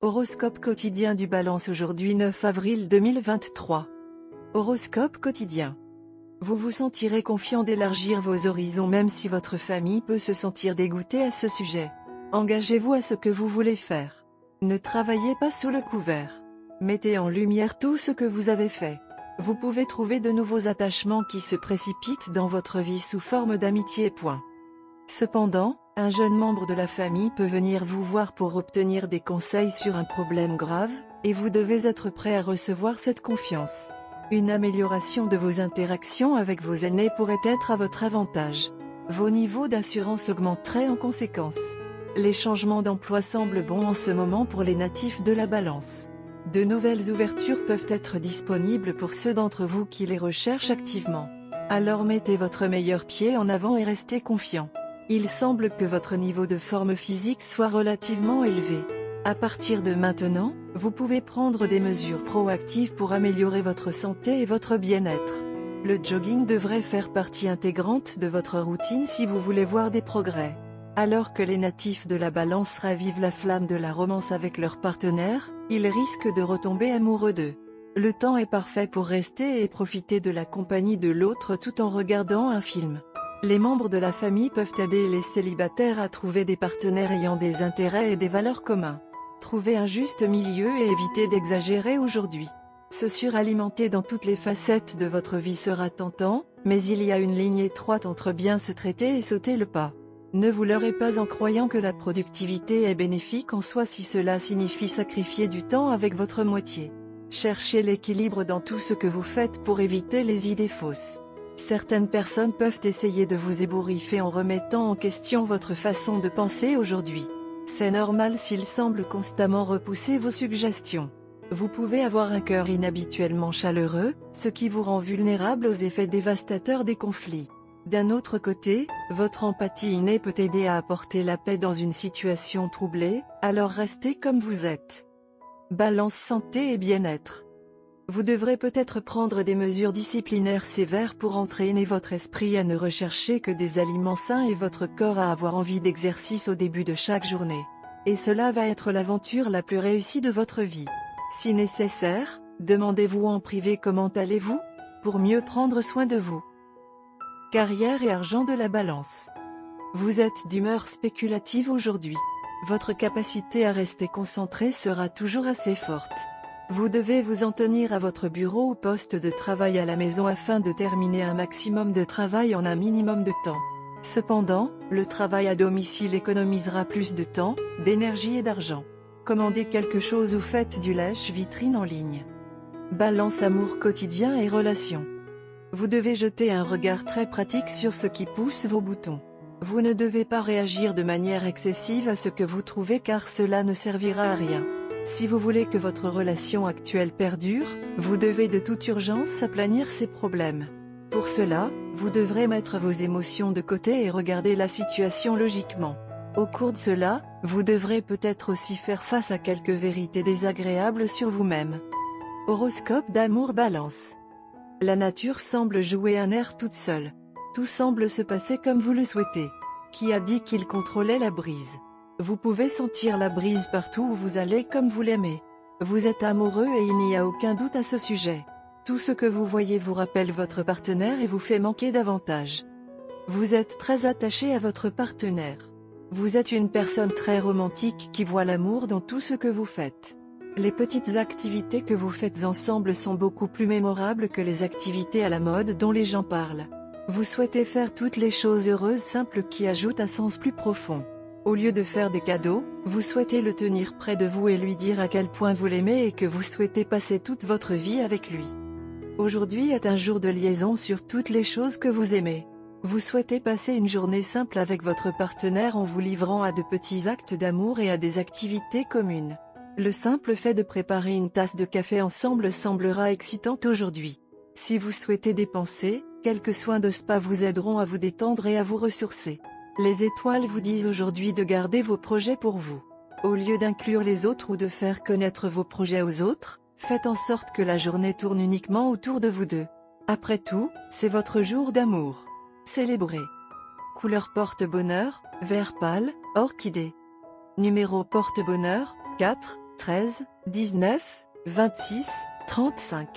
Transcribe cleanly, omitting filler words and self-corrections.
Horoscope quotidien du Balance aujourd'hui 9 avril 2023. Horoscope quotidien. Vous vous sentirez confiant d'élargir vos horizons même si votre famille peut se sentir dégoûtée à ce sujet. Engagez-vous à ce que vous voulez faire. Ne travaillez pas sous le couvert. Mettez en lumière tout ce que vous avez fait. Vous pouvez trouver de nouveaux attachements qui se précipitent dans votre vie sous forme d'amitié. Cependant, un jeune membre de la famille peut venir vous voir pour obtenir des conseils sur un problème grave, et vous devez être prêt à recevoir cette confiance. Une amélioration de vos interactions avec vos aînés pourrait être à votre avantage. Vos niveaux d'assurance augmenteraient en conséquence. Les changements d'emploi semblent bons en ce moment pour les natifs de la Balance. De nouvelles ouvertures peuvent être disponibles pour ceux d'entre vous qui les recherchent activement. Alors mettez votre meilleur pied en avant et restez confiant. Il semble que votre niveau de forme physique soit relativement élevé. À partir de maintenant, vous pouvez prendre des mesures proactives pour améliorer votre santé et votre bien-être. Le jogging devrait faire partie intégrante de votre routine si vous voulez voir des progrès. Alors que les natifs de la Balance ravivent la flamme de la romance avec leur partenaire, ils risquent de retomber amoureux d'eux. Le temps est parfait pour rester et profiter de la compagnie de l'autre tout en regardant un film. Les membres de la famille peuvent aider les célibataires à trouver des partenaires ayant des intérêts et des valeurs communs. Trouvez un juste milieu et évitez d'exagérer aujourd'hui. Se suralimenter dans toutes les facettes de votre vie sera tentant, mais il y a une ligne étroite entre bien se traiter et sauter le pas. Ne vous leurrez pas en croyant que la productivité est bénéfique en soi si cela signifie sacrifier du temps avec votre moitié. Cherchez l'équilibre dans tout ce que vous faites pour éviter les idées fausses. Certaines personnes peuvent essayer de vous ébouriffer en remettant en question votre façon de penser aujourd'hui. C'est normal s'ils semblent constamment repousser vos suggestions. Vous pouvez avoir un cœur inhabituellement chaleureux, ce qui vous rend vulnérable aux effets dévastateurs des conflits. D'un autre côté, votre empathie innée peut aider à apporter la paix dans une situation troublée, alors restez comme vous êtes. Balance santé et bien-être. Vous devrez peut-être prendre des mesures disciplinaires sévères pour entraîner votre esprit à ne rechercher que des aliments sains et votre corps à avoir envie d'exercice au début de chaque journée. Et cela va être l'aventure la plus réussie de votre vie. Si nécessaire, demandez-vous en privé comment allez-vous, pour mieux prendre soin de vous. Carrière et argent de la Balance. Vous êtes d'humeur spéculative aujourd'hui. Votre capacité à rester concentré sera toujours assez forte. Vous devez vous en tenir à votre bureau ou poste de travail à la maison afin de terminer un maximum de travail en un minimum de temps. Cependant, le travail à domicile économisera plus de temps, d'énergie et d'argent. Commandez quelque chose ou faites du lèche-vitrine en ligne. Balance amour quotidien et relations. Vous devez jeter un regard très pratique sur ce qui pousse vos boutons. Vous ne devez pas réagir de manière excessive à ce que vous trouvez car cela ne servira à rien. Si vous voulez que votre relation actuelle perdure, vous devez de toute urgence aplanir ces problèmes. Pour cela, vous devrez mettre vos émotions de côté et regarder la situation logiquement. Au cours de cela, vous devrez peut-être aussi faire face à quelques vérités désagréables sur vous-même. Horoscope d'amour Balance. La nature semble jouer un air toute seule. Tout semble se passer comme vous le souhaitez. Qui a dit qu'il contrôlait la brise ? Vous pouvez sentir la brise partout où vous allez comme vous l'aimez. Vous êtes amoureux et il n'y a aucun doute à ce sujet. Tout ce que vous voyez vous rappelle votre partenaire et vous fait manquer davantage. Vous êtes très attaché à votre partenaire. Vous êtes une personne très romantique qui voit l'amour dans tout ce que vous faites. Les petites activités que vous faites ensemble sont beaucoup plus mémorables que les activités à la mode dont les gens parlent. Vous souhaitez faire toutes les choses heureuses simples qui ajoutent un sens plus profond. Au lieu de faire des cadeaux, vous souhaitez le tenir près de vous et lui dire à quel point vous l'aimez et que vous souhaitez passer toute votre vie avec lui. Aujourd'hui est un jour de liaison sur toutes les choses que vous aimez. Vous souhaitez passer une journée simple avec votre partenaire en vous livrant à de petits actes d'amour et à des activités communes. Le simple fait de préparer une tasse de café ensemble semblera excitant aujourd'hui. Si vous souhaitez dépenser, quelques soins de spa vous aideront à vous détendre et à vous ressourcer. Les étoiles vous disent aujourd'hui de garder vos projets pour vous. Au lieu d'inclure les autres ou de faire connaître vos projets aux autres, faites en sorte que la journée tourne uniquement autour de vous deux. Après tout, c'est votre jour d'amour. Célébrez. Couleur porte-bonheur, vert pâle, orchidée. Numéro porte-bonheur, 4, 13, 19, 26, 35.